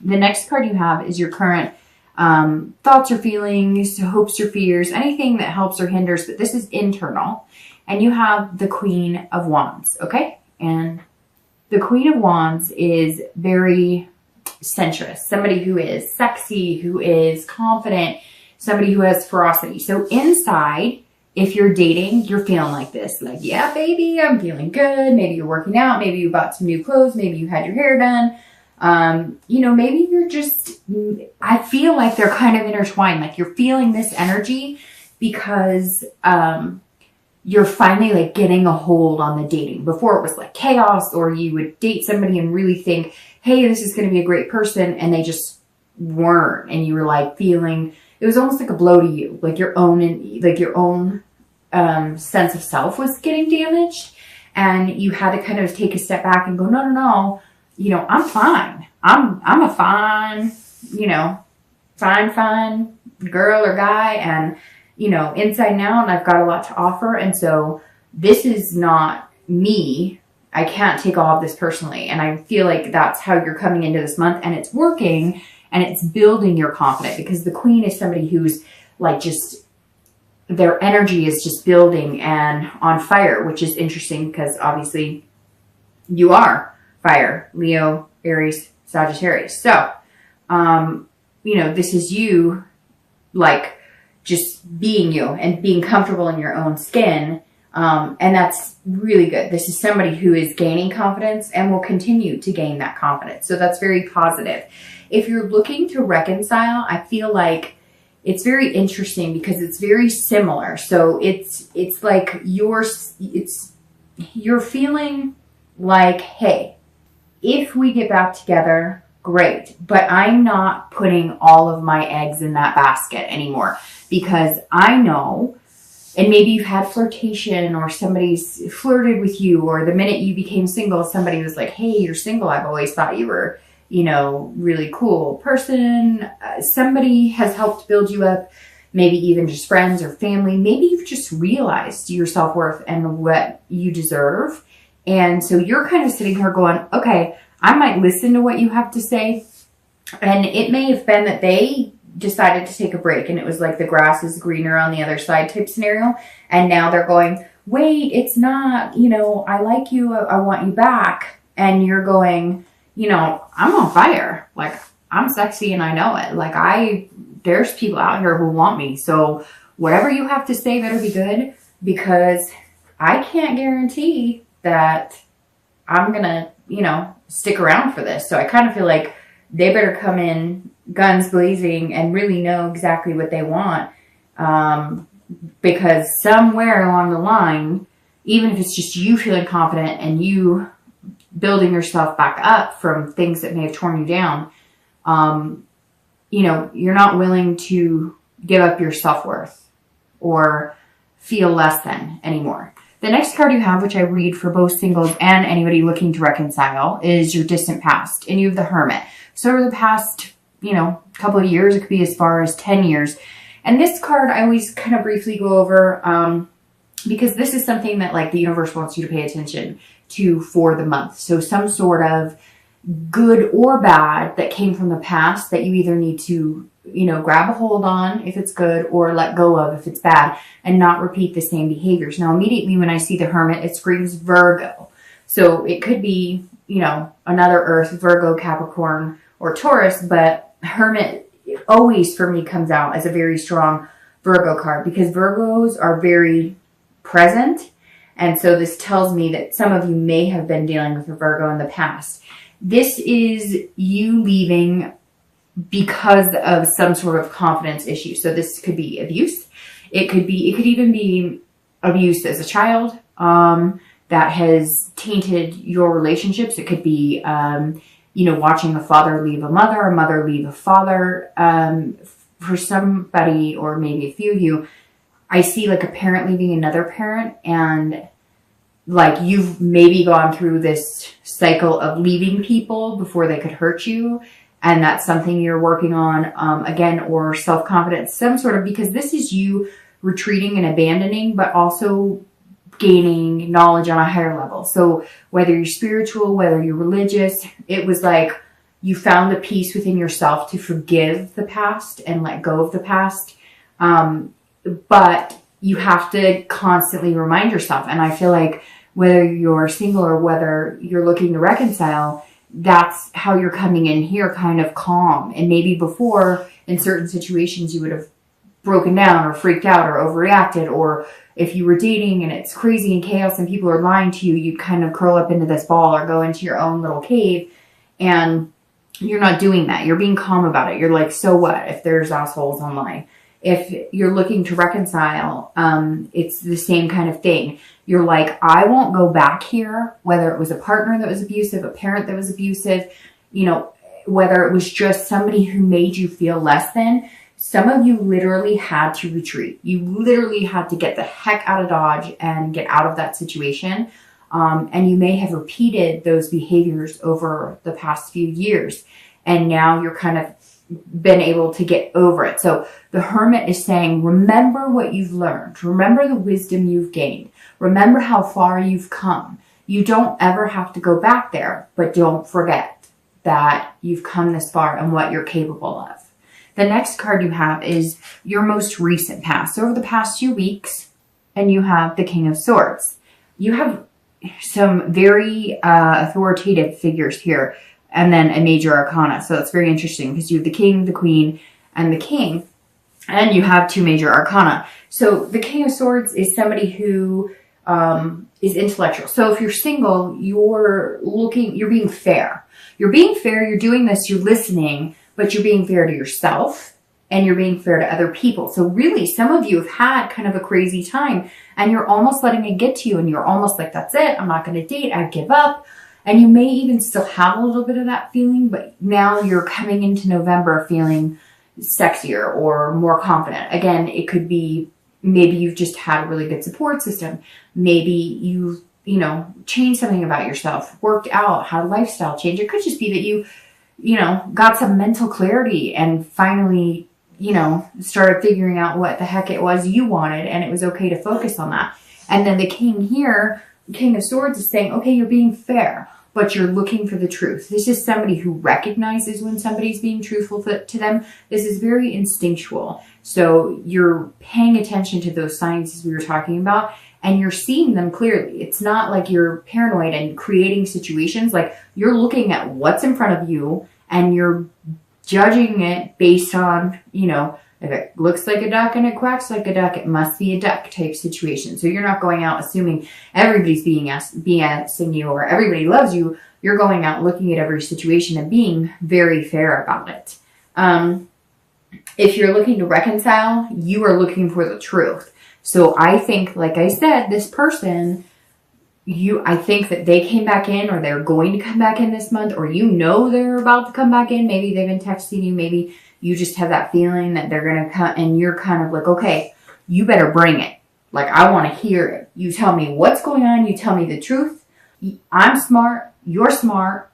The next card you have is your current thoughts or feelings, hopes or fears, anything that helps or hinders, but this is internal. And you have the Queen of Wands, okay? And the Queen of Wands is very sensuous, somebody who is sexy, who is confident, somebody who has ferocity. So inside, if you're dating, you're feeling like this, like, yeah, baby, I'm feeling good. Maybe you're working out. Maybe you bought some new clothes. Maybe you had your hair done. You know, maybe you're just, I feel like they're kind of intertwined. Like you're feeling this energy because, you're finally like getting a hold on the dating. Before it was like chaos, or you would date somebody and really think, hey, this is going to be a great person. And they just weren't. And you were like feeling, it was almost like a blow to you, like your own sense of self was getting damaged. And you had to kind of take a step back and go, no, you know, I'm fine. I'm a fine, you know, fine girl or guy. And, you know, inside and out, and I've got a lot to offer. And so this is not me. I can't take all of this personally. And I feel like that's how you're coming into this month, and it's working, and it's building your confidence, because the Queen is somebody who's like just, their energy is just building and on fire, which is interesting because obviously you are fire, Leo, Aries, Sagittarius. So, you know, this is you like just being you and being comfortable in your own skin. And that's really good. This is somebody who is gaining confidence and will continue to gain that confidence. So that's very positive. If you're looking to reconcile, I feel like it's very interesting because it's very similar. So it's like you're feeling like, hey, if we get back together, great. But I'm not putting all of my eggs in that basket anymore, because I know, and maybe you've had flirtation, or somebody's flirted with you, or the minute you became single, somebody was like, hey, you're single. I've always thought you were, you know, really cool person. Somebody has helped build you up, maybe even just friends or family. Maybe you've just realized your self-worth and what you deserve. And so you're kind of sitting here going, okay, I might listen to what you have to say. And it may have been that they decided to take a break, and it was like the grass is greener on the other side type scenario. And now they're going, wait, it's not, you know, I like you, I want you back. And you're going, you know, I'm on fire. Like, I'm sexy and I know it. Like, there's people out here who want me. So whatever you have to say better be good, because I can't guarantee that I'm going to, you know, stick around for this. So I kind of feel like they better come in guns blazing and really know exactly what they want. Because somewhere along the line, even if it's just you feeling confident and you building yourself back up from things that may have torn you down, you know, you're not willing to give up your self-worth or feel less than anymore. The next card you have, which I read for both singles and anybody looking to reconcile, is your distant past. And you have the Hermit. So over the past, you know, couple of years, it could be as far as 10 years. And this card I always kind of briefly go over because this is something that like the universe wants you to pay attention to for the month. So some sort of good or bad that came from the past that you either need to, you know, grab a hold on if it's good, or let go of if it's bad, and not repeat the same behaviors. Now, immediately when I see the Hermit, it screams Virgo. So it could be, you know, another Earth, Virgo, Capricorn, or Taurus, but Hermit always for me comes out as a very strong Virgo card, because Virgos are very present. And so this tells me that some of you may have been dealing with a Virgo in the past. This is you leaving because of some sort of confidence issue. So this could be abuse. It could even be abuse as a child that has tainted your relationships. It could be, you know, watching a father leave a mother leave a father. For somebody, or maybe a few of you, I see like a parent leaving another parent, and like you've maybe gone through this cycle of leaving people before they could hurt you. And that's something you're working on, again, or self-confidence, some sort of, because this is you retreating and abandoning, but also gaining knowledge on a higher level. So whether you're spiritual, whether you're religious, it was like You found the peace within yourself to forgive the past and let go of the past. But you have to constantly remind yourself. And I feel like whether you're single or whether you're looking to reconcile, that's how you're coming in here kind of calm. And maybe before, in certain situations, you would have broken down or freaked out or overreacted, or if you were dating and it's crazy and chaos and people are lying to you, you'd kind of curl up into this ball or go into your own little cave. And you're not doing that. You're being calm about it. You're like, so what if there's assholes online? If you're looking to reconcile, it's the same kind of thing. You're like, I won't go back here, whether it was a partner that was abusive, a parent that was abusive, you know, whether it was just somebody who made you feel less than. Some of you literally had to retreat. You literally had to get the heck out of Dodge and get out of that situation. And you may have repeated those behaviors over the past few years. And now you're kind of been able to get over it. So the Hermit is saying, remember what you've learned. Remember the wisdom you've gained. Remember how far you've come. You don't ever have to go back there, but don't forget that you've come this far and what you're capable of. The next card you have is your most recent past, over the past few weeks, and you have the King of Swords. You have some very authoritative figures here, and then a major arcana. So that's very interesting because you have the King, the Queen, and the King, and you have two major arcana. So the King of Swords is somebody who is intellectual. So if you're single, you're being fair. You're being fair, you're doing this, you're listening, but you're being fair to yourself and you're being fair to other people. So really, some of you have had kind of a crazy time and you're almost letting it get to you and you're almost like, that's it, I'm not going to date, I give up. And you may even still have a little bit of that feeling, but now you're coming into November feeling sexier or more confident. Again, it could be maybe you've just had a really good support system. Maybe you've, changed something about yourself, worked out, had a lifestyle change. It could just be that you got some mental clarity and finally, started figuring out what the heck it was you wanted and it was okay to focus on that. And then the King here, King of Swords, is saying, okay, you're being fair, but you're looking for the truth. This is somebody who recognizes when somebody's being truthful to them. This is very instinctual. So you're paying attention to those signs as we were talking about, and you're seeing them clearly. It's not like you're paranoid and creating situations. Like, you're looking at what's in front of you and you're judging it based on, if it looks like a duck and it quacks like a duck, it must be a duck type situation. So you're not going out assuming everybody's BSing you or everybody loves you. You're going out looking at every situation and being very fair about it. If you're looking to reconcile, you are looking for the truth. So I think, like I said, this person, I think that they came back in or they're going to come back in this month, or they're about to come back in. Maybe they've been texting you. Maybe you just have that feeling that they're going to come, and you're kind of like, okay, you better bring it. Like, I want to hear it. You tell me what's going on. You tell me the truth. I'm smart. You're smart.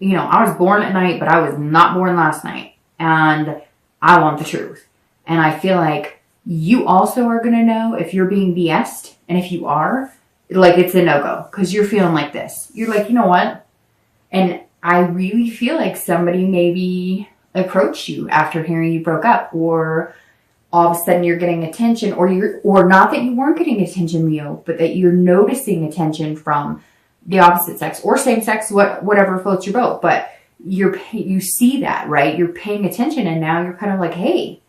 I was born at night, but I was not born last night. And I want the truth. And I feel like you also are going to know if you're being BS'd. And if you are, like, it's a no-go because you're feeling like this. You're like, you know what? And I really feel like somebody maybe approached you after hearing you broke up, or all of a sudden you're getting attention, or not that you weren't getting attention, Leo, but that you're noticing attention from the opposite sex or same sex, whatever floats your boat. But you see that, right? You're paying attention, and now you're kind of like, hey,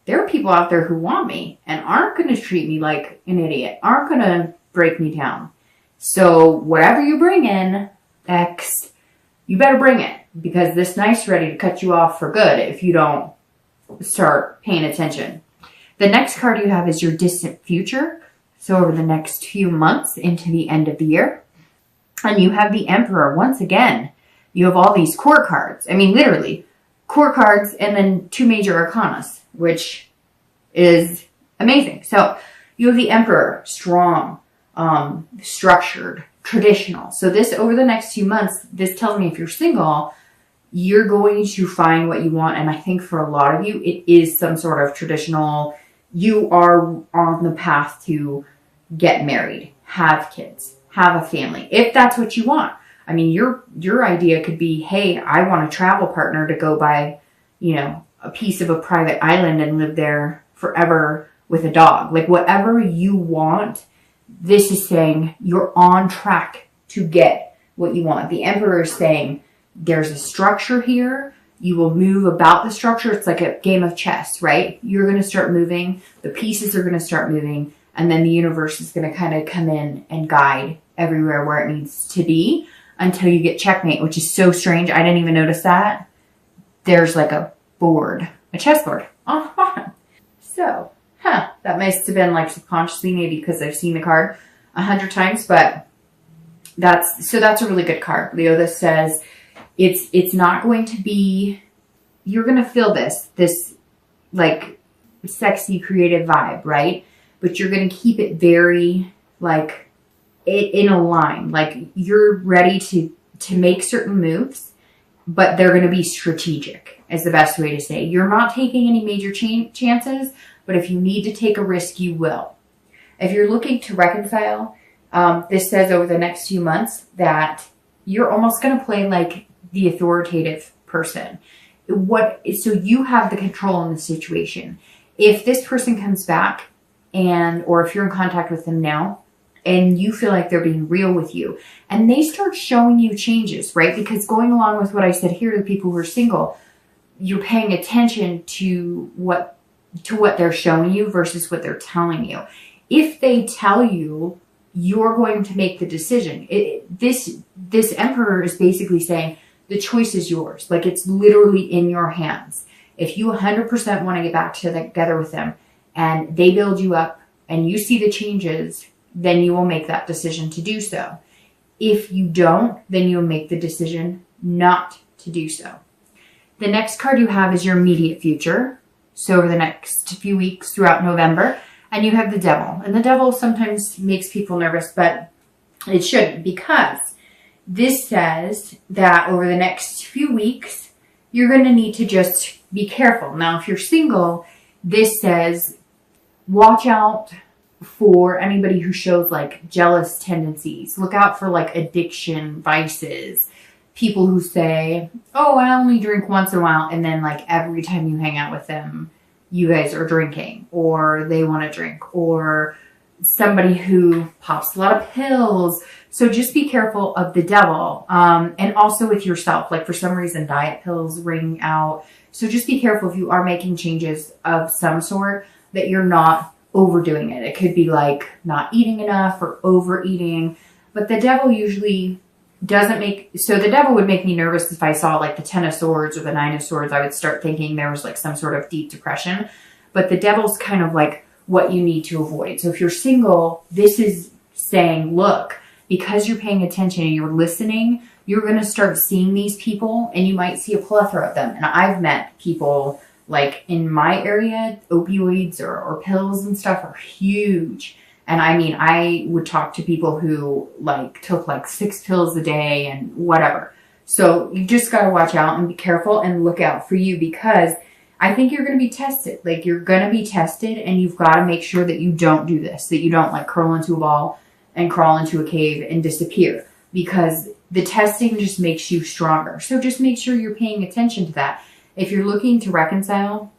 there are people out there who want me and aren't going to treat me like an idiot, aren't going to break me down. So whatever you bring in, X, you better bring it, because this night's ready to cut you off for good if you don't start paying attention. The next card you have is your distant future. So over the next few months into the end of the year. And you have the Emperor. Once again, you have all these court cards. I mean, literally, court cards and then two major arcanas, which is amazing. So you have the Emperor, strong, structured, traditional. So this, over the next few months, this tells me if you're single, you're going to find what you want. And I think for a lot of you, it is some sort of traditional, you are on the path to get married, have kids, have a family, if that's what you want. I mean, your idea could be, hey, I want a travel partner to go buy, you know, a piece of a private island and live there forever with a dog. Like whatever you want, this is saying you're on track to get what you want. The Emperor is saying there's a structure here. You will move about the structure. It's like a game of chess, right? You're going to start moving. The pieces are going to start moving. And then the universe is going to kind of come in and guide everywhere where it needs to be until you get checkmate, which is so strange. I didn't even notice that. There's like a board, a chessboard. So, that must have been like subconsciously, maybe because I've seen the card 100 times, but that's a really good card. Leo, this says it's not going to be, you're going to feel this like sexy creative vibe, right? But you're going to keep it very like in a line. Like you're ready to make certain moves, but they're going to be strategic is the best way to say. You're not taking any major chances, but if you need to take a risk, you will. If you're looking to reconcile, this says over the next few months that you're almost going to play like the authoritative person. So you have the control in the situation. If this person comes back or if you're in contact with them now and you feel like they're being real with you and they start showing you changes, right? Because going along with what I said here to the people who are single, you're paying attention to what they're showing you versus what they're telling you. If they tell you, you're going to make the decision. This Emperor is basically saying the choice is yours. Like it's literally in your hands. If you 100% want to get back together with them and they build you up and you see the changes, then you will make that decision to do so. If you don't, then you'll make the decision not to do so. The next card you have is your immediate future. So over the next few weeks throughout November, and you have the Devil. And the Devil sometimes makes people nervous, but it shouldn't, because this says that over the next few weeks, you're going to need to just be careful. Now, if you're single, this says watch out for anybody who shows like jealous tendencies. Look out for like addiction, vices. People who say, oh, I only drink once in a while. And then like every time you hang out with them, you guys are drinking or they want to drink, or somebody who pops a lot of pills. So just be careful of the Devil. And also with yourself, like for some reason, diet pills ring out. So just be careful if you are making changes of some sort that you're not overdoing it. It could be like not eating enough or overeating, but the Devil usually so the Devil would make me nervous if I saw like the 10 of Swords or the 9 of Swords. I would start thinking there was like some sort of deep depression, but the Devil's kind of like what you need to avoid. So if you're single, this is saying, look, because you're paying attention and you're listening, you're going to start seeing these people and you might see a plethora of them. And I've met people like in my area, opioids or pills and stuff are huge. And I mean, I would talk to people who like took like 6 pills a day and whatever. So you just got to watch out and be careful and look out for you, because I think you're going to be tested. Like you're going to be tested and you've got to make sure that you don't do this, that you don't like curl into a ball and crawl into a cave and disappear, because the testing just makes you stronger. So just make sure you're paying attention to that. If you're looking to reconcile,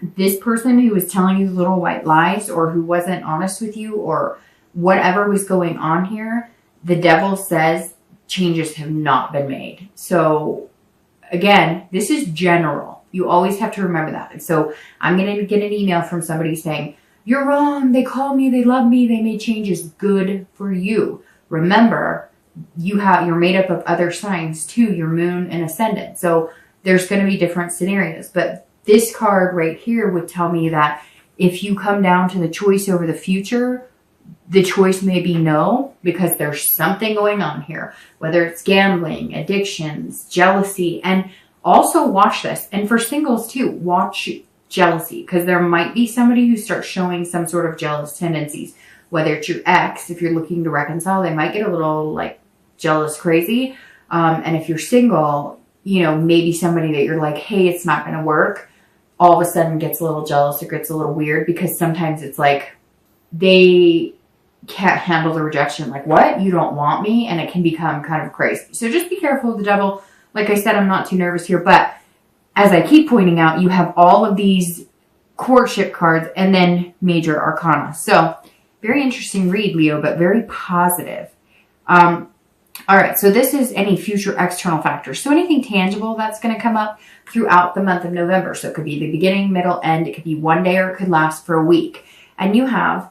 this person who was telling you little white lies or who wasn't honest with you or whatever was going on here, the Devil says changes have not been made. So again, this is general. You always have to remember that. So I'm going to get an email from somebody saying, you're wrong. They called me. They love me. They made changes. Good for you. Remember, you're made up of other signs too, your moon and ascendant. So there's going to be different scenarios, but this card right here would tell me that if you come down to the choice over the future, the choice may be no, because there's something going on here, whether it's gambling, addictions, jealousy, and also watch this. And for singles too, watch jealousy, because there might be somebody who starts showing some sort of jealous tendencies, whether it's your ex. If you're looking to reconcile, they might get a little like jealous crazy. And if you're single, you know, maybe somebody that you're like, hey, it's not going to work, all of a sudden gets a little jealous or gets a little weird, because sometimes it's like they can't handle the rejection. Like, what? You don't want me? And it can become kind of crazy. So just be careful of the devil. Like I said, I'm not too nervous here, but as I keep pointing out, you have all of these courtship cards and then major arcana. So very interesting read, Leo, but very positive. All right, so this is any future external factors. So anything tangible that's going to come up throughout the month of November. So it could be the beginning, middle, end. It could be one day or it could last for a week. And you have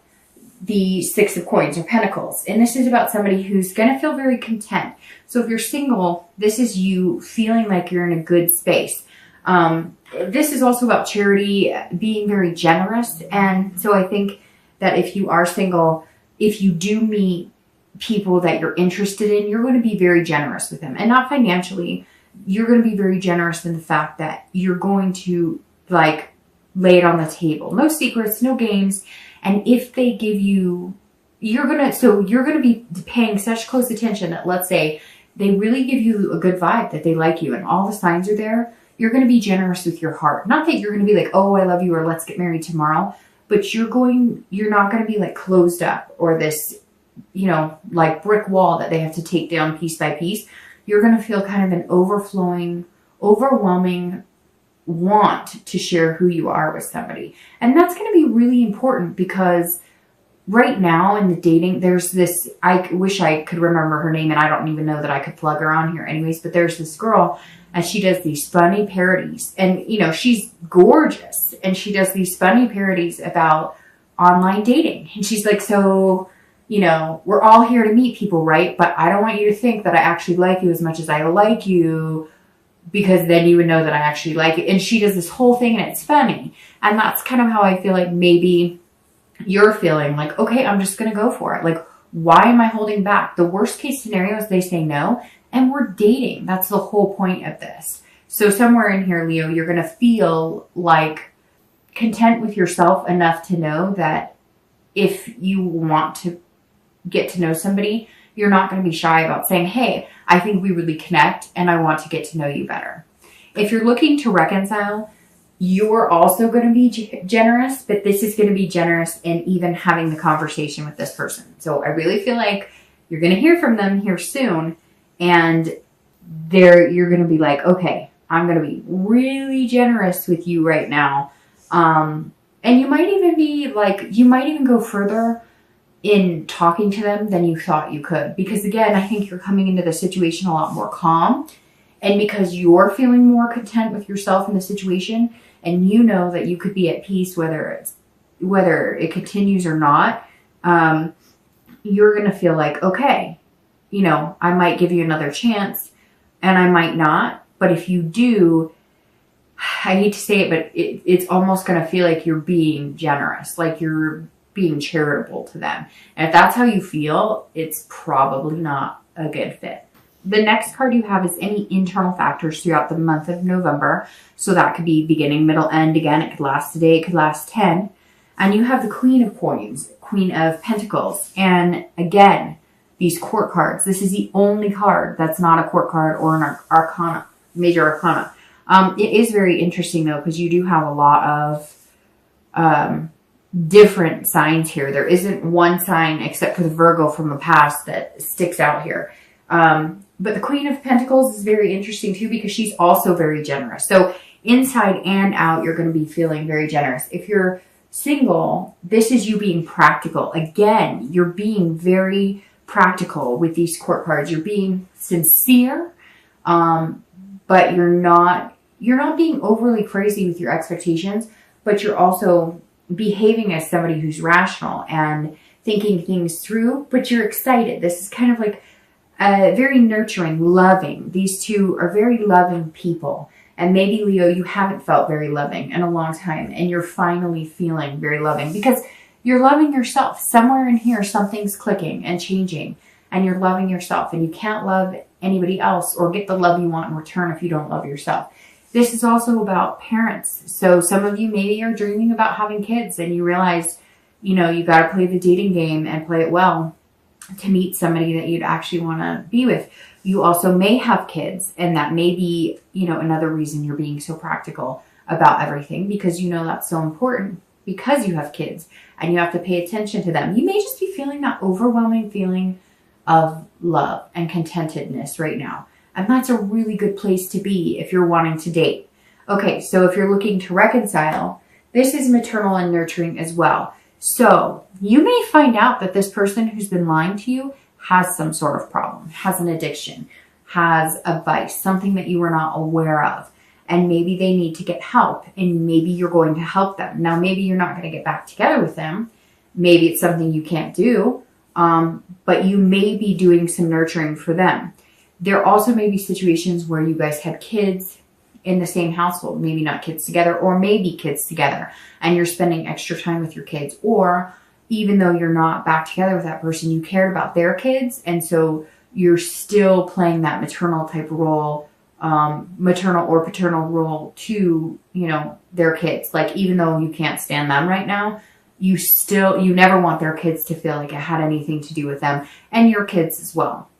the Six of Coins or Pentacles. And this is about somebody who's going to feel very content. So if you're single, this is you feeling like you're in a good space. This is also about charity, being very generous. And so I think that if you are single, if you do meet people that you're interested in, you're going to be very generous with them. And not financially, you're going to be very generous in the fact that you're going to like lay it on the table. No secrets, no games. And if they give you, you're going to be paying such close attention that, let's say they really give you a good vibe that they like you and all the signs are there. You're going to be generous with your heart. Not that you're going to be like, oh, I love you, or let's get married tomorrow. But you're not going to be like closed up or this, like brick wall that they have to take down piece by piece. You're going to feel kind of an overwhelming want to share who you are with somebody. And that's going to be really important because right now in the dating, there's this, I wish I could remember her name and I don't even know that I could plug her on here anyways, but there's this girl and she does these funny parodies and, she's gorgeous and she does these funny parodies about online dating. And she's like, so, we're all here to meet people, right? But I don't want you to think that I actually like you as much as I like you, because then you would know that I actually like it. And she does this whole thing and it's funny. And that's kind of how I feel like maybe you're feeling like, okay, I'm just going to go for it. Like, why am I holding back? The worst case scenario is they say no and we're dating. That's the whole point of this. So somewhere in here, Leo, you're going to feel like content with yourself enough to know that if you want to get to know somebody, you're not going to be shy about saying, hey, I think we really connect and I want to get to know you better. If you're looking to reconcile, you're also going to be generous, but this is going to be generous in even having the conversation with this person. So I really feel like you're going to hear from them here soon and you're going to be like, okay, I'm going to be really generous with you right now. And you might even be like, you might even go further in talking to them than you thought you could. Because again, I think you're coming into the situation a lot more calm. And because you're feeling more content with yourself in the situation, and you know that you could be at peace whether it continues or not, you're going to feel like, okay, I might give you another chance and I might not. But if you do, I hate to say it, but it's almost going to feel like you're being generous, like you're being charitable to them. And if that's how you feel, it's probably not a good fit. The next card you have is any internal factors throughout the month of November. So that could be beginning, middle, end. Again, it could last a day, it could last 10. And you have the Queen of Coins, Queen of Pentacles. And again, these court cards. This is the only card that's not a court card or an arcana, major arcana. It is very interesting though, because you do have a lot of different signs here. There isn't one sign except for the Virgo from the past that sticks out here. But the Queen of Pentacles is very interesting too, because she's also very generous. So inside and out, you're going to be feeling very generous. If you're single, this is you being practical. Again, you're being very practical with these court cards. You're being sincere, but you're not being overly crazy with your expectations, but you're also behaving as somebody who's rational and thinking things through, but you're excited. This is kind of like very nurturing, loving. These two are very loving people. And maybe, Leo, you haven't felt very loving in a long time and you're finally feeling very loving because you're loving yourself. Somewhere in here, something's clicking and changing and you're loving yourself, and you can't love anybody else or get the love you want in return if you don't love yourself. This is also about parents. So some of you maybe are dreaming about having kids and you realize, you got to play the dating game and play it well to meet somebody that you'd actually want to be with. You also may have kids, and that may be, another reason you're being so practical about everything, because that's so important. because you have kids and you have to pay attention to them. You may just be feeling that overwhelming feeling of love and contentedness right now. And that's a really good place to be if you're wanting to date. Okay, so if you're looking to reconcile, this is maternal and nurturing as well. So you may find out that this person who's been lying to you has some sort of problem, has an addiction, has a vice, something that you were not aware of. And maybe they need to get help, and maybe you're going to help them. Now, maybe you're not going to get back together with them. Maybe it's something you can't do, but you may be doing some nurturing for them. There also may be situations where you guys had kids in the same household, maybe not kids together, or maybe kids together, and you're spending extra time with your kids. Or even though you're not back together with that person, you cared about their kids, and so you're still playing that maternal type role, maternal or paternal role to, you know, their kids. Like, even though you can't stand them right now, you never want their kids to feel like it had anything to do with them, and your kids as well.